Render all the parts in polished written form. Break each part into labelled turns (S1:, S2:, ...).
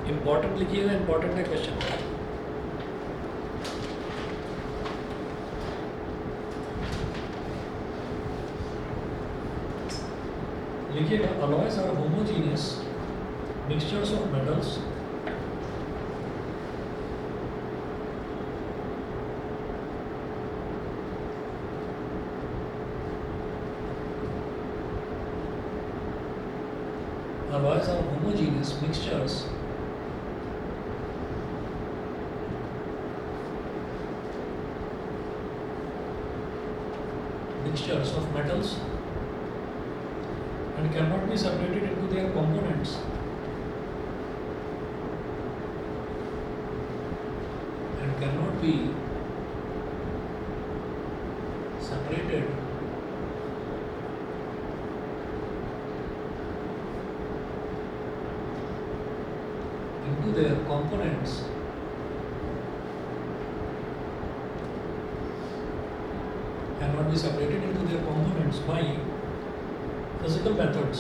S1: Important लिखिएगा, important है question. लिखिएगा alloys are homogeneous mixtures of metals alloys are homogeneous mixtures of metals and cannot be separated into their components and cannot be separated into their components cannot be separated into their components by physical methods.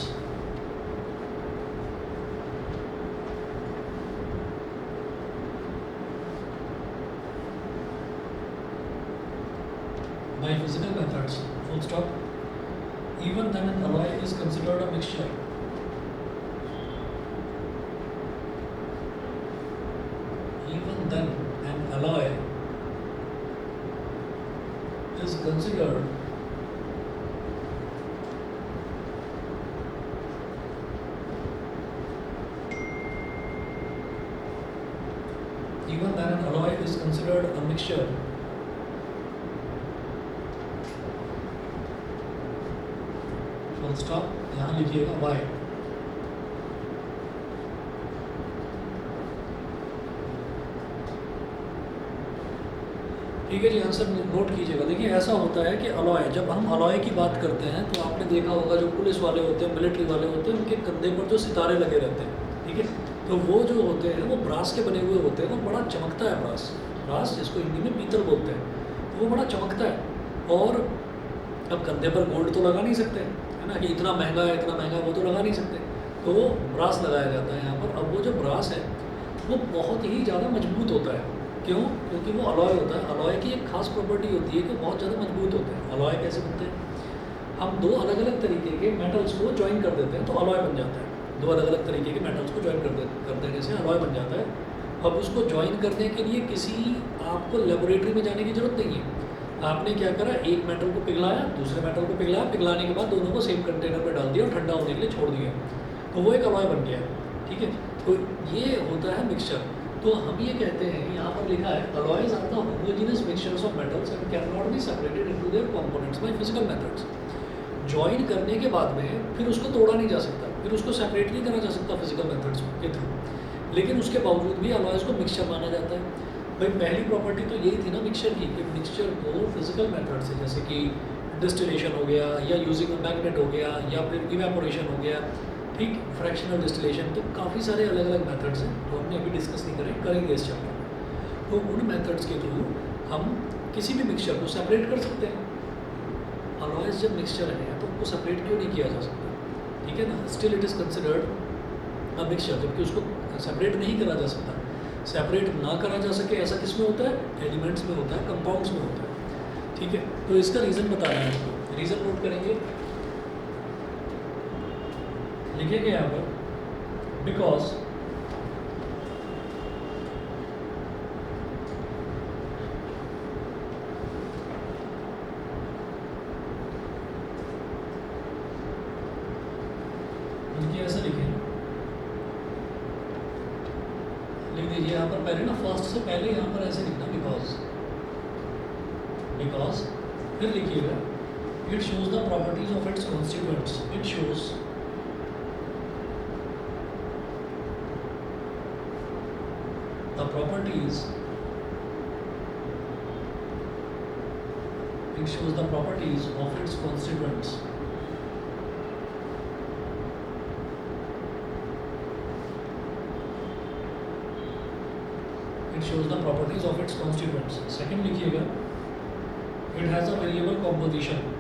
S1: By physical methods, full stop. Even then an alloy is considered a mixture. Even then an alloy is considered a mixture. Full stop. यहाँ लिखिएगा why. ठीक है जी, answer note कीजिएगा। देखिए ऐसा होता है कि अलॉय, जब हम अलॉय की बात करते हैं तो आपने देखा होगा जो पुलिस वाले होते हैं, मिलिट्री वाले होते हैं, उनके कंधे पर जो सितारे लगे रहते हैं, ठीक है, तो वो जो होते हैं वो ब्रास के बने हुए होते हैं, वो बड़ा चमकता है ब्रास, जिसको हिंदी में पीतल बोलते हैं, तो वो बड़ा चमकता है। और अब कंधे पर गोल्ड तो लगा नहीं सकते, है ना, कि इतना महंगा है, इतना महंगा, वो तो लगा नहीं सकते, तो वो ब्रास लगाया जाता है यहाँ पर। अब वो जो ब्रास है वो बहुत ही ज़्यादा मजबूत होता है। क्यों? क्योंकि वो अलॉय होता है। अलॉय की एक खास प्रॉपर्टी होती है कि बहुत ज़्यादा मजबूत होते हैं। अलॉय कैसे बनते हैं? हम दो अलग अलग तरीके के मेटल्स को ज्वाइन कर देते हैं तो अलॉय बन जाता है। दो अलग अलग तरीके के मेटल्स को ज्वाइन कर देने से अलॉय बन जाता है। अब उसको ज्वाइन करने के लिए किसी आपको लेबोरेटरी में जाने की ज़रूरत नहीं है। आपने क्या करा, एक मेटल को पिघलाया, दूसरे मेटल को पिघलाया, पिघलाने के बाद दोनों को सेम कंटेनर में डाल दिया और ठंडा होने के लिए छोड़ दिया, तो वो एक अलॉय बन गया। ठीक है, तो ये होता है मिक्सचर। तो हम ये कहते हैं, यहाँ पर लिखा है alloys are the homogeneous mixtures of metals and can not be separated into their components by physical methods. Join करने के बाद में फिर उसको तोड़ा नहीं जा सकता, फिर उसको सेपरेट नहीं करा जा सकता फिजिकल मेथड्स के थ्रू, लेकिन उसके बावजूद भी अलॉयज को मिक्सचर माना जाता है। भाई पहली प्रॉपर्टी तो यही थी ना मिक्सचर की, कि मिक्सचर को फिजिकल मेथड से, जैसे कि डिस्टिलेशन हो गया या यूजिंग अ मैग्नेट हो गया या फिर इवेपोरेशन हो गया, ठीक, फ्रैक्शनल डिस्टिलेशन, तो काफ़ी सारे अलग अलग मेथड्स हैं तो हमने अभी डिस्कस नहीं करेंगे इस चैप्टर में। तो उन मेथड्स के थ्रू हम किसी भी मिक्सचर को सेपरेट कर सकते हैं। अलॉयज जब मिक्सचर है तो उनको सेपरेट क्यों नहीं किया जा सकता? ठीक है ना, still it is considered a mixture, जबकि उसको सेपरेट नहीं करा जा सकता। सेपरेट ना करा जा सके ऐसा किस में होता है? एलिमेंट्स में होता है, कंपाउंड्स में होता है। ठीक है, तो इसका रीज़न बता रहे हैं आपको, रीज़न नोट करेंगे, लिखेंगे यहाँ पर, बिकॉज उनकी ऐसा लिखें, लिख दीजिए यहाँ पर पहले ना, फर्स्ट से पहले यहाँ पर ऐसे लिखना बिकॉज, फिर लिखिएगा it shows the properties of its constituents, it shows the properties, it shows the properties of its constituents. It shows the properties of its constituents. Second लिखिएगा, it has a variable composition.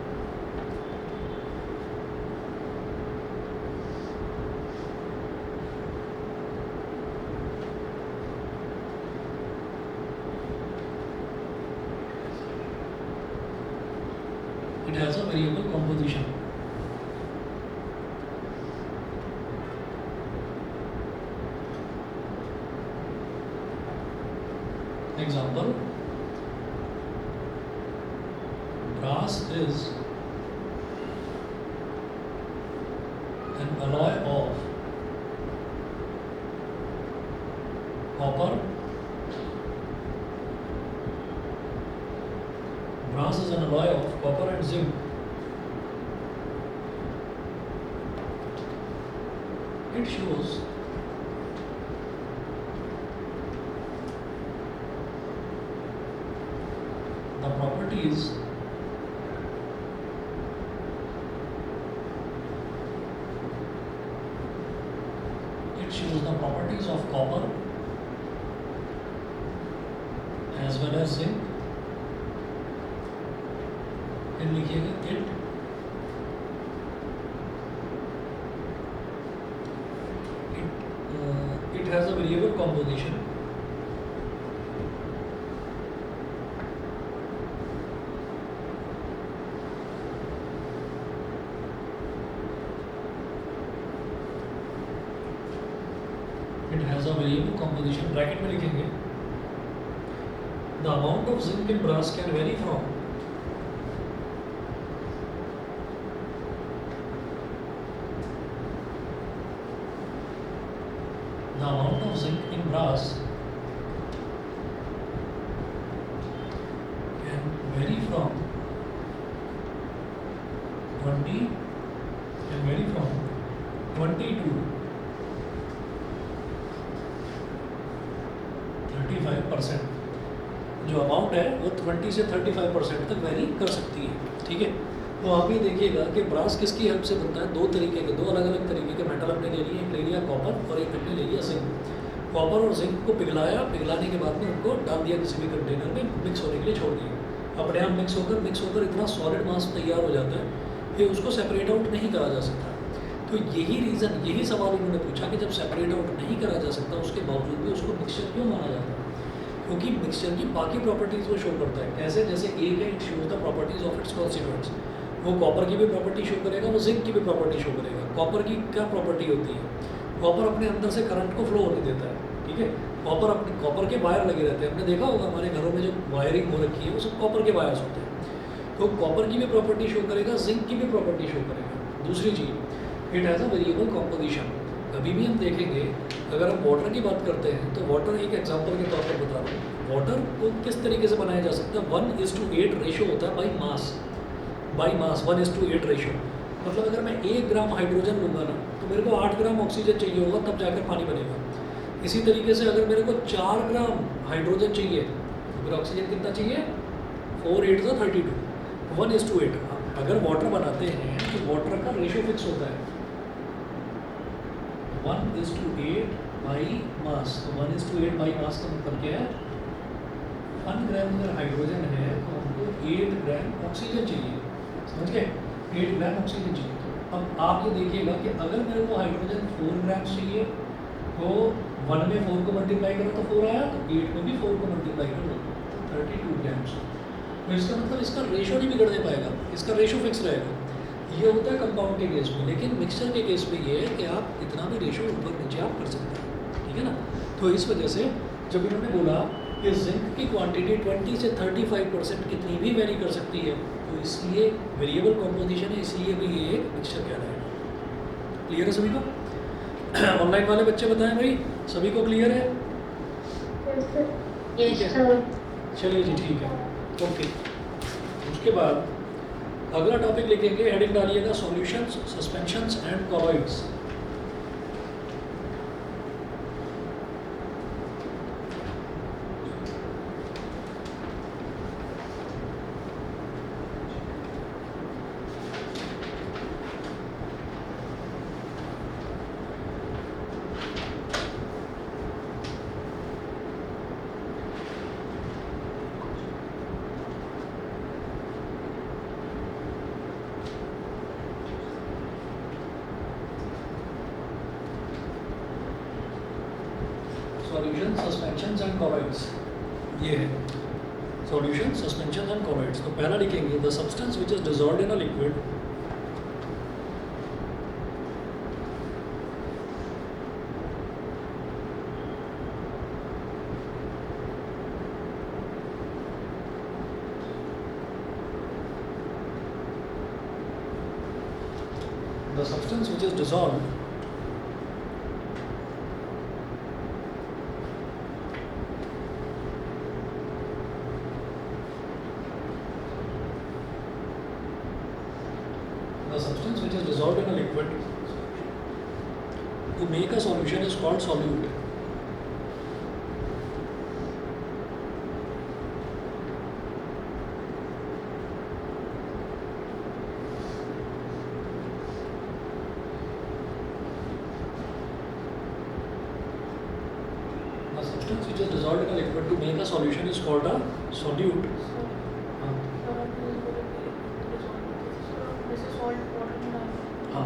S1: It has a variable composition. Example, brass is an alloy of copper. Brass is an alloy of copper and zinc. It shows the properties of copper as well as zinc. फिर लिखिएगा it has a variable composition. It has a variable composition. Bracket में लिखेंगे the amount of zinc in brass can vary from the amount of zinc in brass can vary from 20 to 35%. जो amount है वो 20 से 35% तक very कर सकती है. ठीक है, तो आप ये देखिएगा कि ब्रास किसकी हेल्प से बनता है. दो तरीके के, दो अलग अलग तरीके के मेटल हमने ले लिए. एक ले लिया कॉपर और एक हमने ले लिया जिंक. कॉपर और जिंक को पिघलाने के बाद में उनको डाल दिया किसी भी कंटेनर में, मिक्स होने के लिए छोड़ दिया. अपने आप मिक्स होकर इतना सॉलिड मास तैयार हो जाता है कि उसको सेपरेट आउट नहीं करा जा सकता. तो यही सवाल उन्होंने पूछा कि जब सेपरेट आउट नहीं करा जा सकता उसके बावजूद भी उसको मिक्सचर क्यों माना जाता है. क्योंकि मिक्सचर की बाकी प्रॉपर्टीज़ वो शो करता है. कैसे? जैसे एक है, it shows the properties of its constituents. वो कॉपर की भी प्रॉपर्टी शो करेगा, वो जिंक की भी प्रॉपर्टी शो करेगा. कॉपर की क्या प्रॉपर्टी होती है? कॉपर अपने अंदर से करंट को फ्लो होने देता है. ठीक है, कॉपर के वायर लगे रहते हैं. आपने देखा होगा हमारे घरों में जो वायरिंग हो रखी है वो सब कॉपर के वायर्स होते हैं. तो कॉपर की भी प्रॉपर्टी शो करेगा, जिंक की भी प्रॉपर्टी शो करेगा. दूसरी चीज़, it has a variable composition. कभी भी हम देखेंगे, अगर हम वाटर की बात करते हैं तो वाटर एक एग्जांपल के तौर पर बता रहा हूँ. वाटर को किस तरीके से बनाया जा सकता है? 1:8 रेशो होता है बाई मास 1:8 रेशो. मतलब अगर मैं 1 ग्राम हाइड्रोजन लूँगा ना तो मेरे को 8 ग्राम ऑक्सीजन चाहिए होगा, तब जाकर पानी बनेगा. इसी तरीके से अगर मेरे को 4 ग्राम हाइड्रोजन चाहिए तो फिर ऑक्सीजन कितना चाहिए? 4 8 32, 1:8. अगर वाटर बनाते हैं तो वाटर का रेशो फिक्स होता है 1:8 बाई मास. तो 1:8 बाई मास का मतलब क्या है? 1 ग्राम अगर हाइड्रोजन है तो हमको 8 ग्राम ऑक्सीजन चाहिए. समझ गए? 8 ग्राम ऑक्सीजन चाहिए. अब आप ये देखिएगा कि अगर मेरे को हाइड्रोजन 4 ग्राम चाहिए तो 1 में 4 को मल्टीप्लाई करो तो 4 आया, तो 8 में भी 4 को मल्टीप्लाई करो तो 32 ग्राम्स. तो इसका मतलब इसका रेशो नहीं बिगड़ने पाएगा, इसका रेशो फिक्स रहेगा. ये होता है कंपाउंड के केस में. लेकिन मिक्सचर के केस में ये है कि आप इतना भी रेशो ऊपर नीचे आप कर सकते हैं. ठीक है ना. तो इस वजह से जब इन्होंने बोला कि जिंक की क्वांटिटी 20 से 35% कितनी भी वेरी कर सकती है, तो इसलिए वेरिएबल कॉम्पोजिशन है, इसलिए भी ये एक मिक्सचर कहलाएगा. क्लियर है सभी को? ऑनलाइन वाले बच्चे बताएं भाई, सभी को क्लियर है? चलिए जी, ठीक है, ओके. उसके बाद अगला टॉपिक लिखेंगे, हेडिंग डालिएगा solutions, suspensions and colloids. Solution, suspensions and colloids, ये है. Solution, suspension and colloids. तो पहला लिखेंगे the substance which is dissolved in a liquid the substance which is dissolved in a liquid to make a solution is called solute. The substance which is dissolved in a liquid to make a solution is called a solute. हाँ,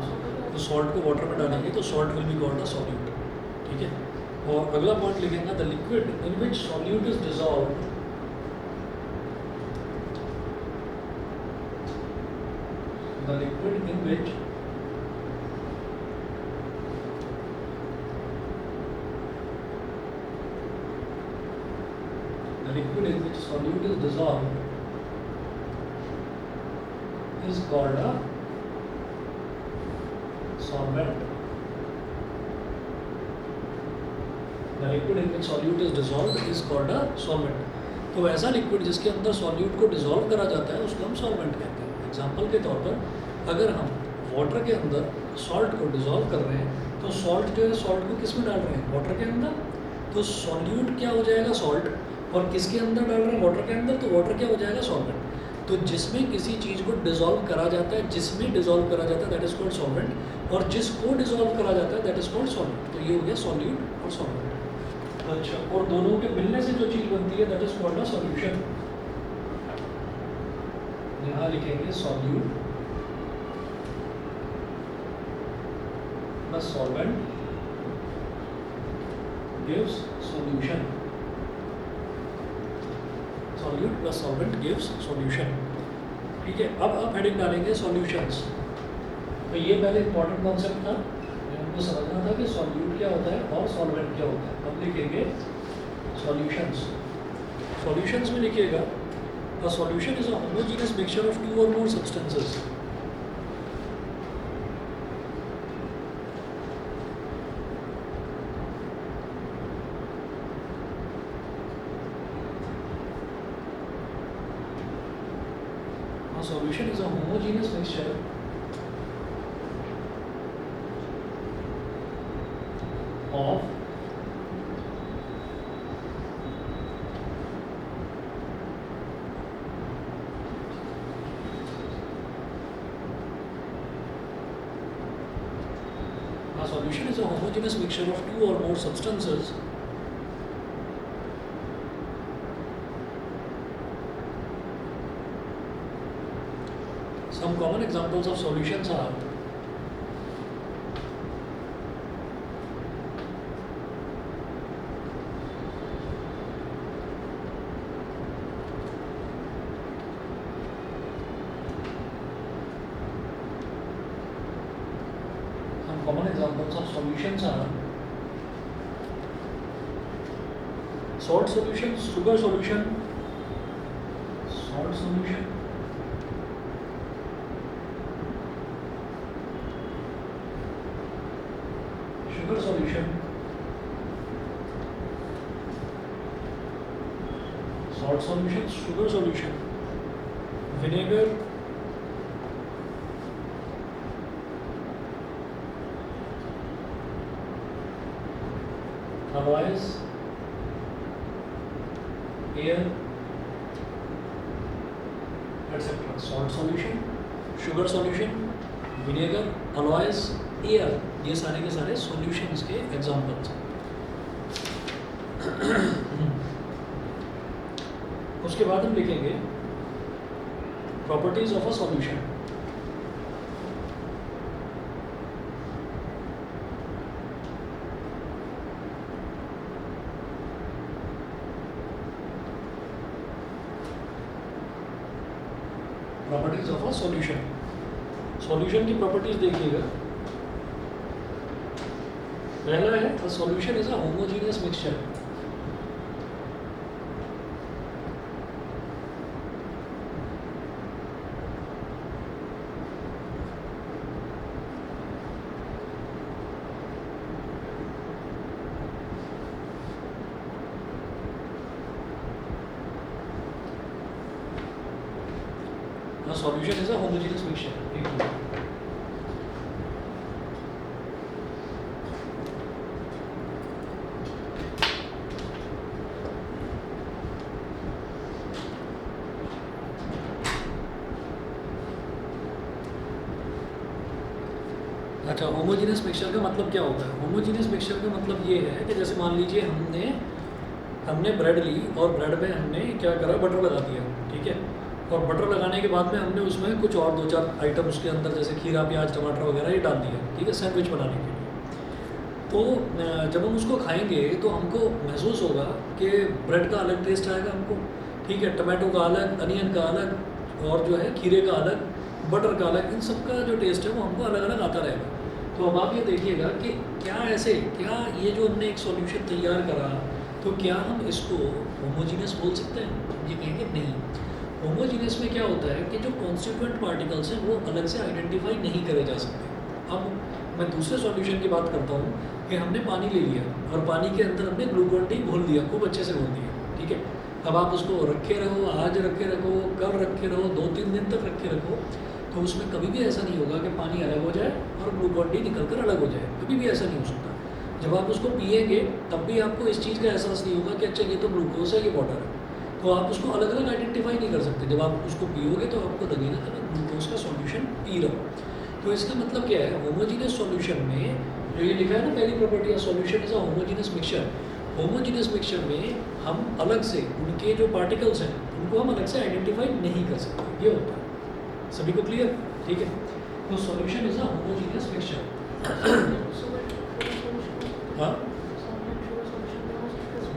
S1: तो salt को water में डालेंगे तो salt will be called a solute, ठीक है। और अगला पॉइंट लिखेंगे the liquid in which solute is dissolved the liquid in which solute is dissolved is called a solvent. The liquid in which solute is dissolved is called a solvent. तो ऐसा liquid जिसके अंदर solute को dissolve करा जाता है उसको हम सॉल्वेंट कहते हैं। एग्जांपल के तौर पर अगर हम वाटर के अंदर सॉल्ट को डिसॉल्व कर रहे हैं तो सॉल्ट जो है सॉल्ट को किस में डाल रहे हैं, वाटर के अंदर, तो सॉल्यूट क्या हो जाएगा, सॉल्ट, और किसके अंदर डाल रहे हैं, वाटर के अंदर, तो वाटर क्या हो जाएगा, सॉल्वेंट। तो जिसमें किसी चीज़ को डिसॉल्व करा जाता है, जिसमें डिसॉल्व करा जाता है दैट इज कॉल्ड सॉल्वेंट, और जिसको डिसॉल्व करा जाता है दैट इज कॉल्ड सॉल्वेंट। तो ये हो गया सॉल्यूट और सॉल्वेंट। अच्छा, और दोनों के मिलने से जो चीज़ बनती है that is called a solution. यहाँ लिखेंगे solute plus solvent gives solution. Solute plus solvent gives solution, ठीक है। अब आप हेडिंग डालेंगे सॉल्यूशंस। तो ये पहले इंपॉर्टेंट कॉन्सेप्ट था, हमको समझना था कि सॉल्यूट क्या होता है और सॉल्वेंट क्या होता है। अब लिखेंगे सॉल्यूशंस। सॉल्यूशंस में लिखिएगा a solution is a homogeneous mixture of two or more substances. Solution is a homogeneous mixture of two or more substances Some common examples of solutions are salt solution, sugar solution, salt solution, sugar solution, salt solution, sugar solution, vinegar, alloys, air, etc. Salt solution, sugar solution, vinegar, alloys, air, ये सारे के सारे solutions के examples हैं। उसके बाद हम लिखेंगे properties of a solution। Properties of a solution. Solution की प्रॉपर्टीज देखिएगा। पहला है अ solution is a homogeneous mixture. A solution is a homogeneous mixture। अच्छा, होमोजीनियस मिक्सचर का मतलब क्या होता है? होमोजीनियस मिक्सचर का मतलब ये है कि जैसे मान लीजिए हमने ब्रेड ली और ब्रेड में हमने क्या करा, बटर लगा दिया, ठीक है। और बटर लगाने के बाद में हमने उसमें कुछ और 2-4 आइटम उसके अंदर जैसे खीरा, प्याज, टमाटर वगैरह ये डाल दिया, ठीक है, सैंडविच बनाने के लिए। तो जब हम उसको खाएंगे तो हमको महसूस होगा कि ब्रेड का अलग टेस्ट आएगा हमको, ठीक है, टमाटो का अलग, अनियन का अलग, और जो है खीरे का अलग, बटर का अलग, इन सब का जो टेस्ट है वो हमको अलग अलग आता रहेगा। तो अब आप ये देखिएगा कि क्या ये जो हमने एक सॉल्यूशन तैयार करा, तो क्या हम इसको होमोजीनियस बोल सकते हैं? ये कहेंगे नहीं। होमोजीनियस में क्या होता है कि जो कॉन्स्टिट्यूएंट पार्टिकल्स हैं वो अलग से आइडेंटिफाई नहीं करे जा सकते। अब मैं दूसरे सॉल्यूशन की बात करता हूँ कि हमने पानी ले लिया और पानी के अंदर हमने ग्लूकोन डी घोल दिया, खूब अच्छे से घोल दिया, ठीक है। अब आप उसको रखे रहो, आज रखे रखो, कल रखे रहो, 2-3 दिन तक रखे रखो, तो उसमें कभी भी ऐसा नहीं होगा कि पानी अलग हो जाए और ग्लूकोन डी निकल कर अलग हो जाए, कभी भी ऐसा नहीं हो सकता। जब आप उसको पिएंगे तब भी आपको इस चीज़ का एहसास नहीं होगा कि अच्छा ये तो ग्लूकोज है, ये वाटर है। तो आप उसको अलग अलग आइडेंटिफाई नहीं कर सकते। जब आप उसको पियोगे तो आपको लगेगा कि मैं ग्लूकोज का सॉल्यूशन पी रहा हूँ। तो इसका मतलब क्या है, होमोजीनियस सॉल्यूशन में जो ये लिखा है ना, पहली प्रॉपर्टी है solution is a homogeneous mixture. Homogeneous mixture में हम अलग से उनके जो पार्टिकल्स हैं उनको हम अलग से आइडेंटिफाई नहीं कर सकते, ये होता है। सभी को क्लियर? ठीक है। तो solution is a homogeneous mixture. हाँ,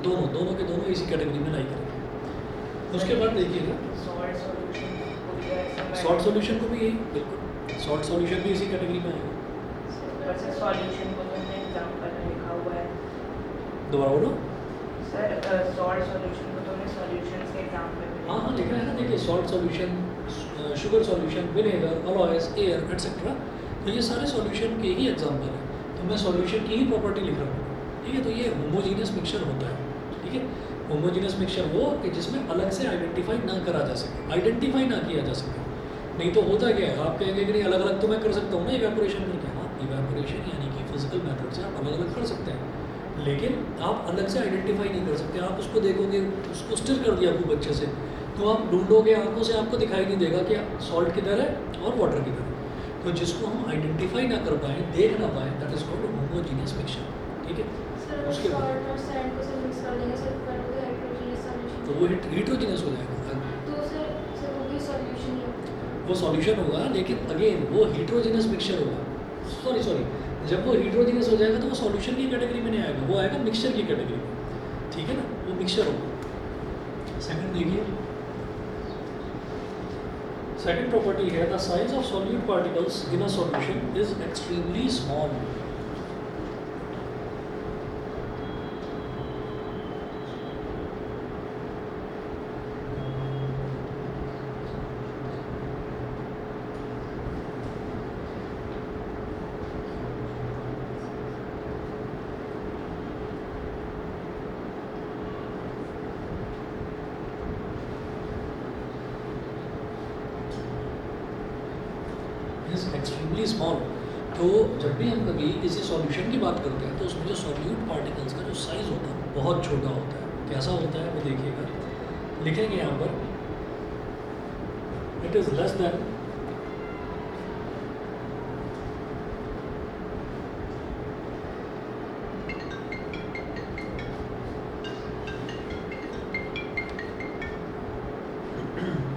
S1: दोनों के दोनों इसी कैटेगरी में लाई करेंगे। उसके बाद देखिएगा सॉल्ट सॉल्यूशन को भी यही, बिल्कुल सॉल्ट सॉल्यूशन भी इसी कैटेगरी में आएगा।
S2: सॉल्यूशन को तो एग्जांपल में लिखा हुआ है।
S1: दोबारा बोलो
S2: सर, सॉल्ट सॉल्यूशन को तो सॉल्यूशंस के एग्जांपल में
S1: हाँ लिखा है ना, देखिए salt solution, sugar solution, vinegar, alloys, air etcetera, तो ये सारे सॉल्यूशन के ही एग्जांपल हैं। तो मैं सॉल्यूशन की ही प्रॉपर्टी लिख रहा हूँ, ठीक है। तो ये होमोजीनियस मिक्सचर होता है, ठीक है। होमोजीनियस मिक्सचर वो कि जिसमें अलग से आइडेंटिफाई ना करा जा सके, आइडेंटिफाई ना किया जा सके। नहीं तो होता क्या है, आप कहेंगे कि नहीं अलग अलग तो मैं कर सकता हूँ ना इवेपोरेशन करके। हाँ, इवेपोरेशन यानी कि फिजिकल मेथड से आप अलग अलग कर सकते हैं, लेकिन आप अलग से आइडेंटिफाई नहीं कर सकते। आप उसको देखोगे, उसको स्टिर कर दिया खूब अच्छे से, तो आप ढूंढोगे आंखों से, आपको दिखाई नहीं देगा कि सॉल्ट किधर है और वाटर किधर है। तो जिसको हम आइडेंटिफाई ना कर पाएँ, देख ना पाएँ, that is called homogeneous mixture, ठीक है। उसके बाद
S3: और सैंड को सब मिक्स कर देंगे, सब कर दोगे हेटेरोजीनियस सॉल्यूशन,
S1: तो वो हीट्रोजीनियस हो जाएगा।
S3: तो सर वो भी सॉल्यूशन ही होगा।
S1: वो सॉल्यूशन होगा, लेकिन अगेन वो हीट्रोजीनियस मिक्सचर होगा। सॉरी, जब वो हीट्रोजीनियस हो जाएगा तो वो सॉल्यूशन की कैटेगरी में नहीं आएगा, वो आएगा मिक्सचर की कैटेगरी में, ठीक है ना। वो मिक्सचर होगा। सेकंड देखिए, सेकंड प्रॉपर्टी है the size of solute particles in a solution is extremely small. Is extremely small. तो जब भी हम कभी किसी सॉल्यूशन की बात करते हैं तो उसमें जो सॉल्यूट पार्टिकल्स का जो साइज़ होता है बहुत छोटा होता है। कैसा होता है वो देखिएगा, लिखेंगे यहाँ पर, it is less then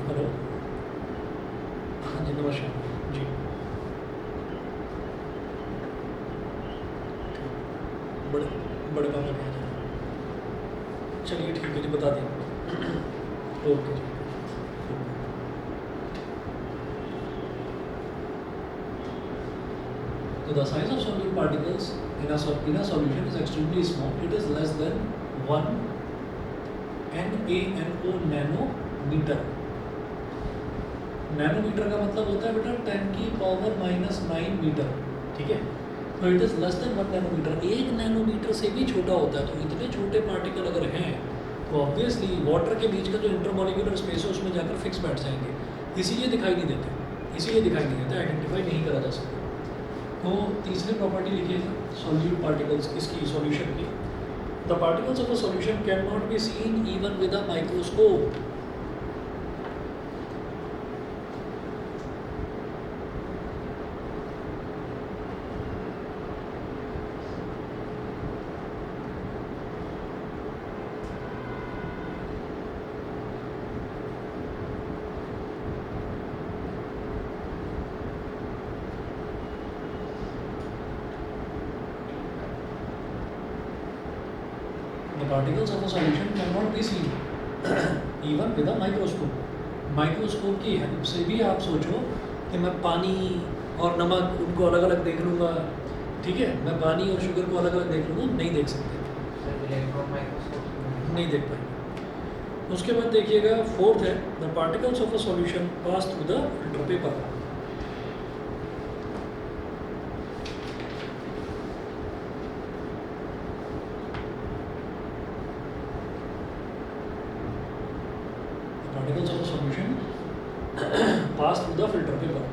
S1: hello, हाँ जी नमस्कार जी, बड़े बड़े पापा कह रहे हैं, चलिए ठीक है जी, बता दें। ओके जी। So the size of solute particles in a solution is extremely small. It is less than 1 nano nanometer. Nanometre का मतलब होता है बेटा 10⁻⁹ मीटर, ठीक है। तो it is less than 1 nanometre, 1 nanometre से भी छोटा होता है। तो इतने छोटे पार्टिकल अगर हैं तो ऑब्वियसली वाटर के बीच का जो इंटरमॉलिक्यूलर स्पेस है उसमें जाकर फिक्स बैठ जाएंगे, इसीलिए दिखाई नहीं देते, आइडेंटिफाई नहीं करा जा सकता। तो तीसरी प्रॉपर्टी लिखिएगा सॉल्यूट पार्टिकल्स इसकी सॉल्यूशन की। The particles of a solution can not be seen even with a microscope. The particles of a solution cannot be seen even with a microscope. Microscope की हेल्प से भी आप सोचो कि मैं पानी और नमक उनको अलग अलग देख लूँगा, ठीक है, मैं पानी और शुगर को अलग अलग देख लूँगा, नहीं देख सकते, नहीं देख पाएंगे। उसके बाद देखिएगा फोर्थ है the particles of a solution pass through the filter paper. Particles of a solution pass through the filter paper.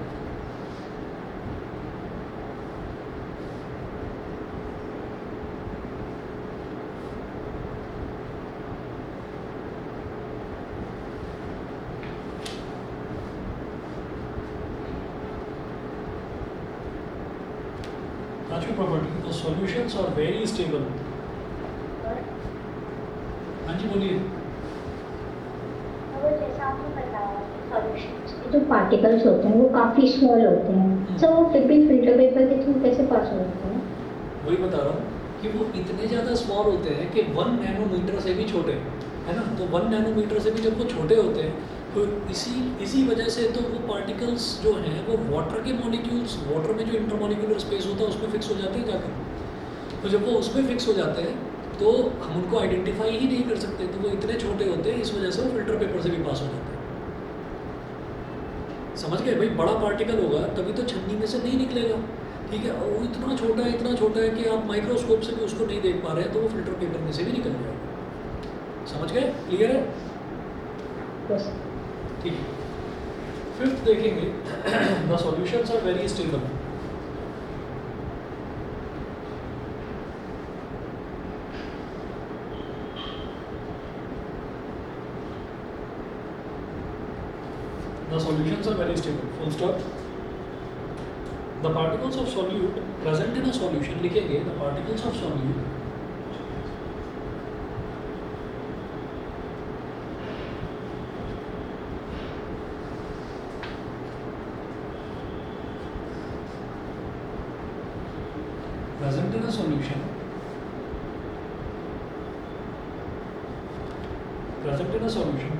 S1: Paanchवी property, the solutions are very stable. हाँ जी बोलिए।
S4: और जैसा आपने बताया सॉल्यूशंस के जो पार्टिकल्स होते हैं वो काफ़ी स्मॉल होते हैं, तो वो फिर भी फिल्टर पेपर के थ्रू कैसे पास हो जाते हैं?
S1: वही बता रहा हूँ कि वो इतने ज़्यादा स्मॉल होते हैं कि 1 नैनोमीटर से भी छोटे, है ना। तो 1 नैनोमीटर से भी जब वो छोटे होते हैं तो इसी वजह से तो वो पार्टिकल्स जो हैं वो वाटर के मॉलिक्यूल्स, वाटर में जो इंटरमॉलिक्यूलर स्पेस होता है उसमें फिक्स हो जाते हैं जाकर। तो जब वो उसमें फिक्स हो जाते हैं तो हम उनको आइडेंटिफाई ही नहीं कर सकते, तो वो इतने छोटे होते हैं, इस वजह से वो फिल्टर पेपर से भी पास हो जाते हैं। समझ गए भाई, बड़ा पार्टिकल होगा तभी तो छन्नी में से नहीं निकलेगा, ठीक है। और वो इतना छोटा है कि आप माइक्रोस्कोप से भी उसको नहीं देख पा रहे हैं, तो वो फिल्टर पेपर में से भी निकल जाएगा। समझ गए, क्लियर है?
S4: बस
S1: ठीक है। फिफ्थ देखेंगे the solutions are very stable. The solutions are very stable. Full stop. The particles of solute present in a solution लिखेंगे the particles of solute present in a solution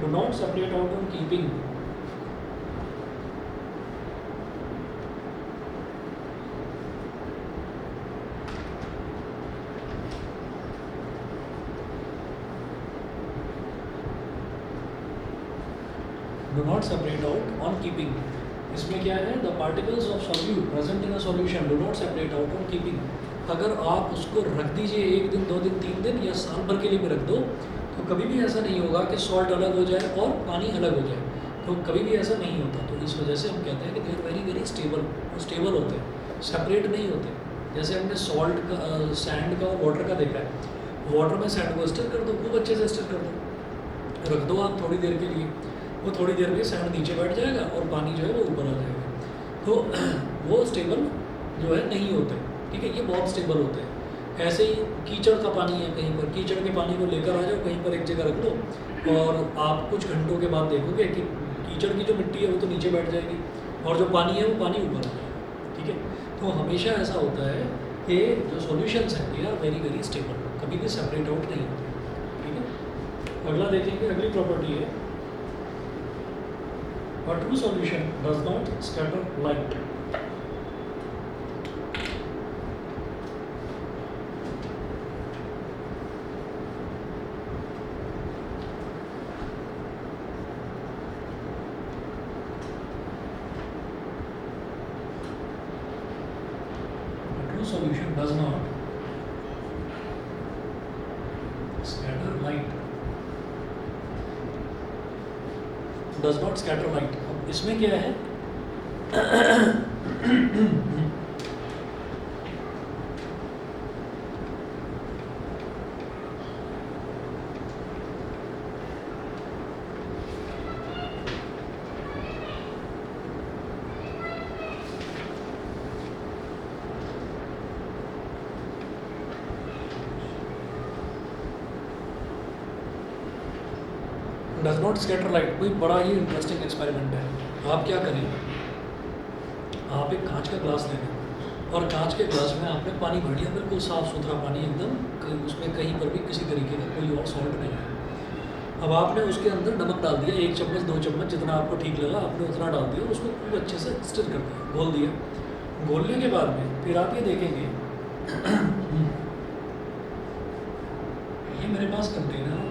S1: do not separate out on keeping do not separate out on keeping। इसमें क्या है, the particles of solute present in a solution do not separate out on keeping. अगर आप उसको रख दीजिए 1 दिन 2 दिन 3 दिन या साल भर के लिए भी रख दो तो कभी भी ऐसा नहीं होगा कि सॉल्ट अलग हो जाए और पानी अलग हो जाए, तो कभी भी ऐसा नहीं होता। तो इस वजह से हम कहते हैं कि they are very very stable, stable होते हैं, सेपरेट नहीं होते। जैसे हमने सॉल्ट का, सैंड का और वाटर का देखा है, वाटर में सैंड को स्टर कर दो, खूब अच्छे से स्टर कर दो, रख दो आप थोड़ी देर के लिए, वो थोड़ी देर में सैंड नीचे बैठ जाएगा और पानी जो है वो ऊपर आ जाएगा। तो वो स्टेबल जो है नहीं होते, ठीक है। ये बहुत स्टेबल होते हैं। ऐसे ही कीचड़ का पानी है, कहीं पर कीचड़ के पानी को लेकर आ जाओ, कहीं पर एक जगह रख लो और आप कुछ घंटों के बाद देखोगे कि कीचड़ की जो मिट्टी है वो तो नीचे बैठ जाएगी और जो पानी है वो पानी ऊपर आ जाएगा, ठीक है। तो हमेशा ऐसा होता है कि जो सॉल्यूशंस हैं they are very very stable, कभी भी सेपरेट आउट नहीं होते, ठीक है। अगला देखेंगे, अगली प्रॉपर्टी है A true solution does not scatter light। Light, does not scatter light. अब इसमें क्या है डज नॉट स्कैटर लाइट। कोई बड़ा ही इंटरेस्टिंग एक्सपेरिमेंट है। आप क्या करें, आप एक कांच का ग्लास ले लें और कांच के ग्लास में आपने पानी भर लिया, बिल्कुल साफ़ सुथरा पानी एकदम, उसमें कहीं पर भी किसी तरीके का कोई और सॉल्ट नहीं है। अब आपने उसके अंदर नमक डाल दिया, 1 चम्मच 2 चम्मच जितना आपको ठीक लगा आपने उतना डाल दिया, उसको खूब अच्छे से स्टिर कर दिया, घोल दिया। घोलने के बाद में फिर आप ये देखेंगे ये मेरे पास कंटेनर है,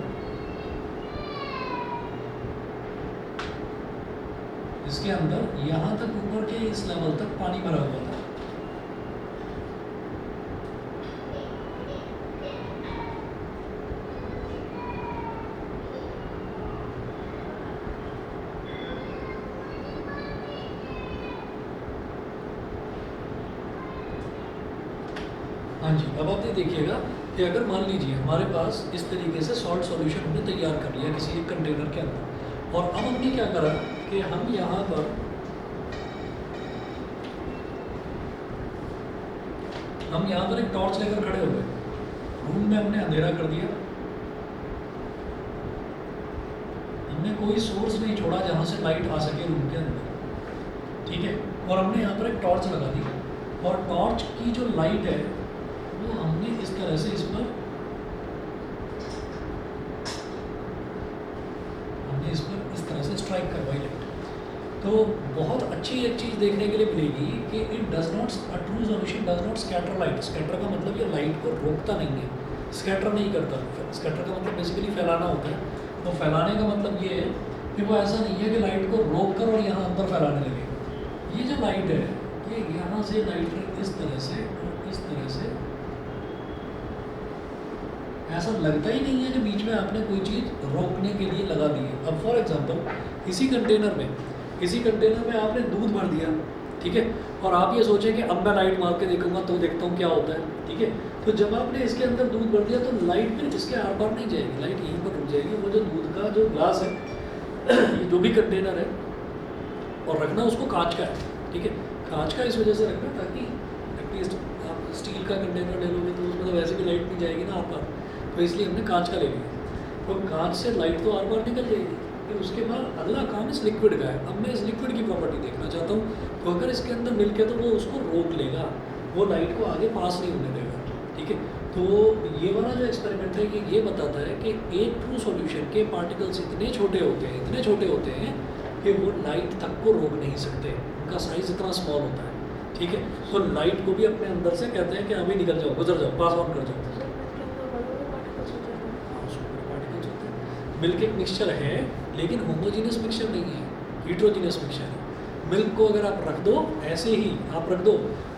S1: इसके अंदर यहाँ तक ऊपर के इस लेवल तक पानी भरा हुआ था। हाँ जी, अब आप ये देखिएगा कि अगर मान लीजिए हमारे पास इस तरीके से सॉल्ट सॉल्यूशन हमने तैयार कर लिया किसी एक कंटेनर के अंदर, और अब हमने क्या करा कि हम यहाँ पर एक टॉर्च लेकर खड़े हो गए, रूम में हमने अंधेरा कर दिया, हमने कोई सोर्स नहीं छोड़ा जहाँ से लाइट आ सके रूम के अंदर, ठीक है। और हमने यहाँ पर एक टॉर्च लगा दी और टॉर्च की जो लाइट है वो हमने इस तरह से इस पर इस तरह से स्ट्राइक करवाई लाइट। तो बहुत अच्छी एक चीज़ देखने के लिए मिलेगी कि it does not, a true solution does not scatter light. Scatter का मतलब ये लाइट को रोकता नहीं है, स्कैटर नहीं करता। स्कैटर का मतलब बेसिकली फैलाना होता है। तो फैलाने का मतलब ये है कि वो ऐसा नहीं है कि लाइट को रोक कर और यहाँ अंदर फैलाने लगे। ये जो लाइट है ये यहाँ से लाइट इस तरह से और इस तरह से, ऐसा लगता ही नहीं है कि बीच में आपने कोई चीज़ रोकने के लिए लगा दी है। अब फॉर एग्जांपल किसी कंटेनर में आपने दूध भर दिया, ठीक है, और आप ये सोचें कि अब मैं लाइट मार के देखूंगा तो देखता हूँ क्या होता है, ठीक है। तो जब आपने इसके अंदर दूध भर दिया तो लाइट फिर इसके आर पार नहीं जाएगी, लाइट यहीं पर रुक जाएगी। वो जो दूध का जो ग्लास है ये जो भी कंटेनर है, और रखना उसको कांच का है, ठीक है। कांच का इस वजह से रखना ताकि एटलीस्ट आप स्टील का कंटेनर ले लोगे तो उसमें तो वैसे भी लाइट नहीं जाएगी ना आर पार, तो इसलिए हमने कांच का ले लिया। तो कांच से लाइट तो आर पार निकल जाएगी। फिर उसके बाद अगला काम इस लिक्विड का है। अब मैं इस लिक्विड की प्रॉपर्टी देखना चाहता हूँ, तो अगर इसके अंदर मिल के तो वो उसको रोक लेगा, वो लाइट को आगे पास नहीं होने देगा, ठीक है। तो ये वाला जो एक्सपेरिमेंट है ये बताता है कि एक ट्रू सॉल्यूशन के पार्टिकल्स इतने छोटे होते हैं कि वो लाइट तक को रोक नहीं सकते, उनका साइज़ इतना स्मॉल होता है, ठीक है। तो लाइट को भी अपने अंदर से कहते हैं कि अभी निकल जाओ, गुजर जाओ, पास ऑन कर जाओ। मिल्क एक मिक्सचर है लेकिन होमोजीनियस मिक्सचर नहीं है, हीट्रोजीनियस मिक्सचर है। मिल्क को अगर आप रख दो ऐसे ही आप रख दो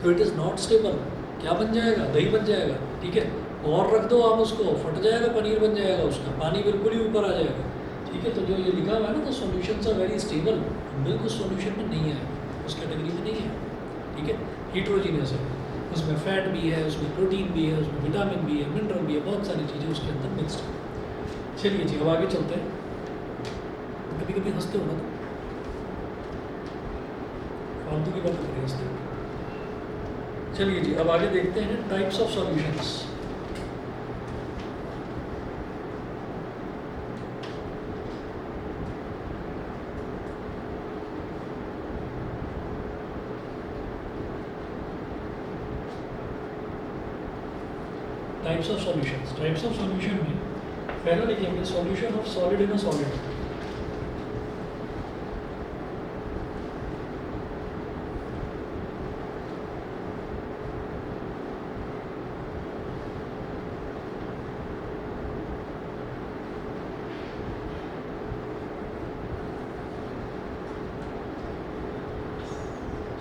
S1: तो इट इज़ नॉट स्टेबल, क्या बन जाएगा, दही बन जाएगा, ठीक है। और रख दो आप उसको, फट जाएगा, पनीर बन जाएगा, उसका पानी बिल्कुल ही ऊपर आ जाएगा, ठीक है। तो जो ये लिखा हुआ है ना, तो solutions are very stable, milk उस सॉल्यूशन में नहीं है, उस कैटेगरी में नहीं है, ठीक है। हीट्रोजीनियस है, उसमें फैट भी है, उसमें प्रोटीन भी है, उसमें विटामिन भी है, मिनरल भी है, बहुत सारी चीज़ें उसके अंदर मिक्सड है। चलिए जी, अब आगे चलते हैं। कभी कभी हंसते हो ना, तो फालतू की बात करिए, हंसते हो। चलिए जी, अब आगे देखते हैं types of solutions. Types of solutions, types of solution में पहला लिखेंगे solution of solid in a solid.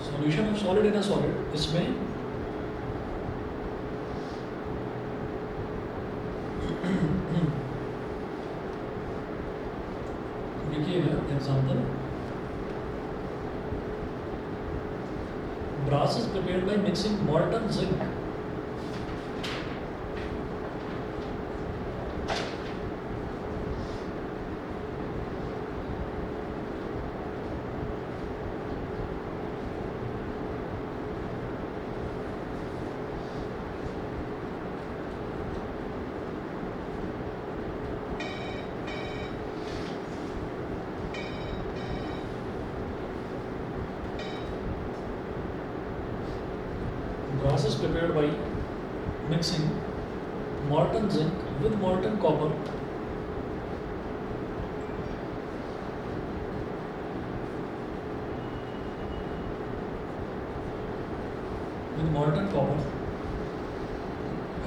S1: Solution of solid in a solid, इसमें देखिएगा example, brass is prepared by mixing molten zinc brass is prepared by mixing molten zinc with molten copper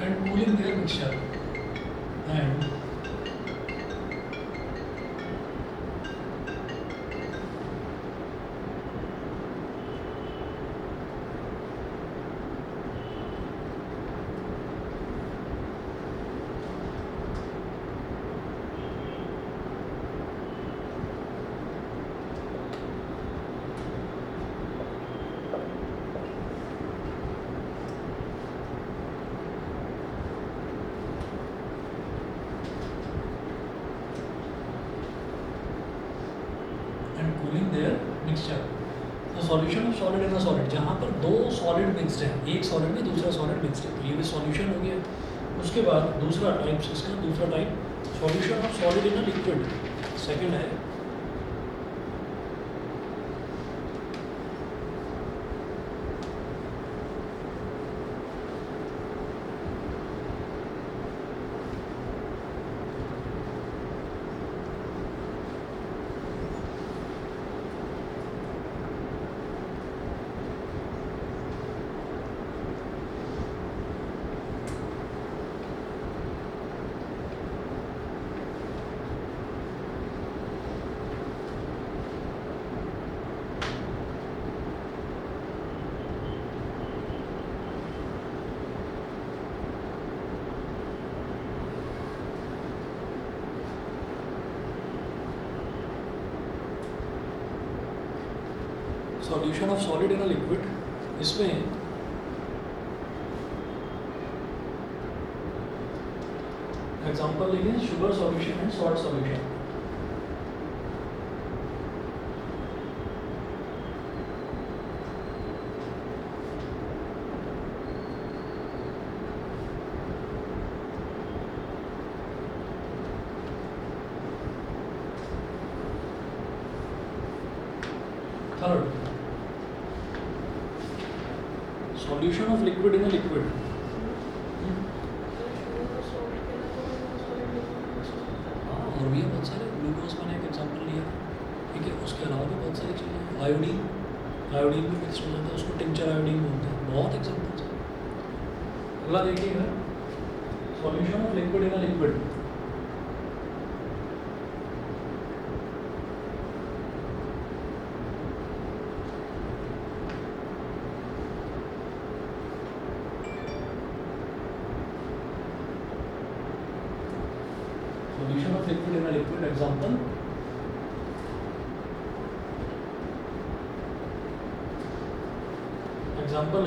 S1: and cooling their mixture, and cooling their mixture. तो solution of solid in a solid, जहाँ पर दो solid mixed है, एक solid में दूसरा solid mixed है, तो ये भी सॉल्यूशन हो गया। उसके बाद दूसरा टाइप, इसका दूसरा type solution of solid in a liquid, second है solution of solid in a liquid. इसमें एग्जांपल लेंगे sugar solution and salt solution. Third, solution of liquid in a liquid। हाँ, और भी है बहुत सारे, ग्लूकोज मैंने एक एग्जांपल लिया, ठीक है, उसके अलावा भी बहुत सारी चीज़ें, आयोडीन, आयोडीन भी मिक्स हो जाता है, उसको टिंचर आयोडीन बोलते हैं, बहुत एग्जांपल्स हैं। अगला देखिएगा solution of liquid in a liquid. Solution of liquid in a liquid, example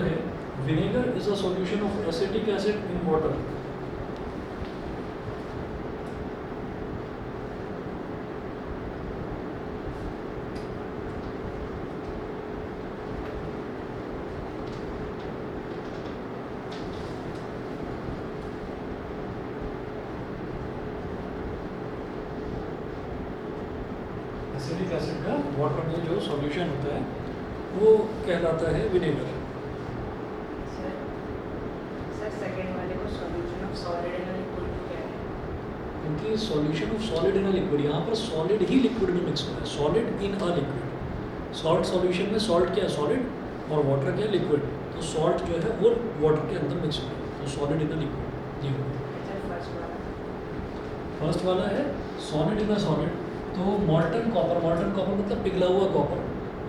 S1: है vinegar is a solution of acetic acid in water। Acidic acid का वाटर में जो सॉल्यूशन होता है वो कहलाता है विनेगर।
S2: सर सेकंड वाले को solution of solid in a liquid क्या है?
S1: क्योंकि solution of solid in a liquid, यहाँ पर सॉलिड ही लिक्विड में मिक्स हो रहा है, solid in a liquid. Salt solution में सॉल्ट क्या है, सॉलिड, और वाटर क्या है, लिक्विड। तो सॉल्ट जो है वो वाटर के अंदर मिक्स हो रहा है, तो सॉलिड इन अ लिक्विड। जी फर्स्ट वाला है सॉलिड इन अ सॉलिड, तो मॉल्टन कॉपर, मॉल्टन कॉपर मतलब पिघला हुआ कॉपर,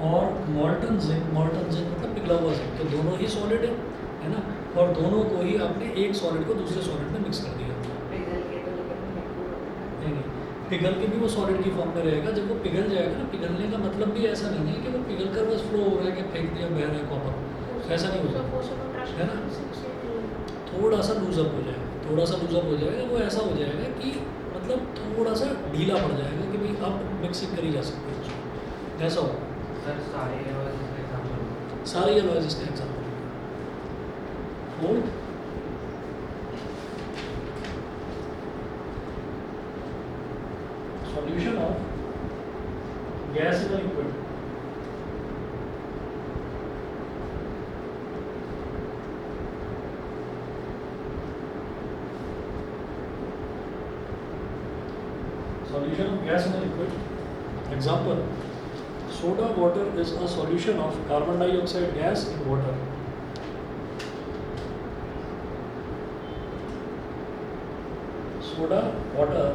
S1: और मॉल्टन जिंक मतलब पिघला हुआ जिंक, तो दोनों ही सॉलिड है ना, और दोनों को ही आपने एक सॉलिड को दूसरे सॉलिड में मिक्स कर दिया। नहीं, पिघल के भी वो सॉलिड की फॉर्म में रहेगा। जब वो पिघल जाएगा ना, पिघलने का मतलब भी ऐसा नहीं है कि वो पिघल कर बस फ्लो हो रहा है कि फेंक दिया बह रहा है कॉपर, ऐसा नहीं होगा, है ना। थोड़ा सा लूजअप हो जाएगा, थोड़ा सा लूजअप हो जाएगा, वो ऐसा हो जाएगा कि मतलब थोड़ा सा ढीला पड़ जाएगा कि भाई अब मिक्सिंग करी जा सकती है उसमें, ऐसा हो।
S5: सर सारे एलॉयज का एग्जांपल
S1: सारे एलॉयज इसका example. Fourth, solution of gas in a liquid. Solution of gas in a liquid. Example: soda water is a solution of carbon dioxide gas in water. Soda water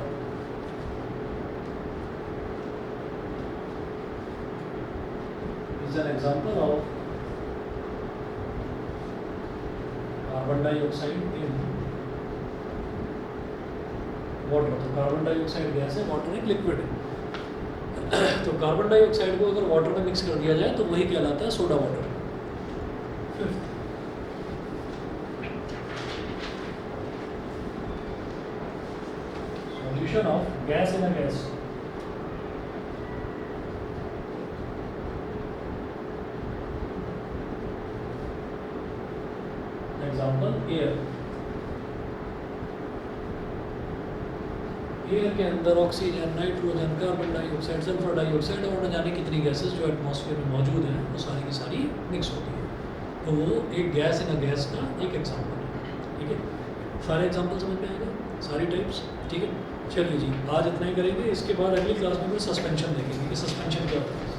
S1: is an example of carbon dioxide in water. तो carbon dioxide gas है, water एक liquid है। तो carbon dioxide को अगर water में mix कर दिया जाए तो वही कहलाता है soda water. Fifth, solution of gas in a gas. Example: air. Air के अंदर oxygen, nitrogen, carbon dioxide, sulphur dioxide और न जाने कितनी गैसेस जो एटमॉस्फेयर में मौजूद हैं वो सारी की सारी मिक्स होती हैं। तो वो एक गैस इन अ गैस का एक एग्जांपल है। ठीक है, सारे एग्जांपल समझ में आएगा, सारी टाइप्स। ठीक है, चलिए जी, आज इतना ही करेंगे। इसके बाद अगली क्लास में सस्पेंशन देखेंगे कि सस्पेंशन क्या होता है।